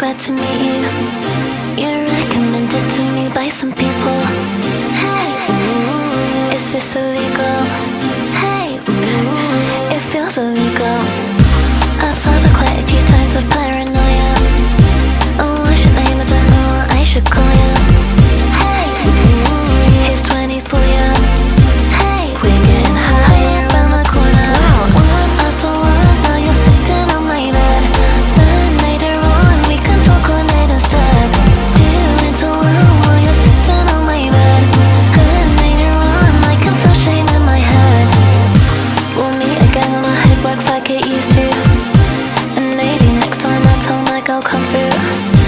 glad to meet you. You're recommended to me by some people. Hey, ooh, is this illegal? Hey, ooh, it feels illegal. I've solved it quite a few times with paranoia. Oh, what's your name? I don't know what I should call you. Hey, ooh, here's 20 for you. Hey, we're getting high around the corner. One after one, now you're sitting on my bed. Then later on, we can talk all night instead. Two into one while you're sitting on my bed. Then later on, I can feel shame in my head. We'll meet again when my head works like it used to. And maybe next time I'll tell my girl come through.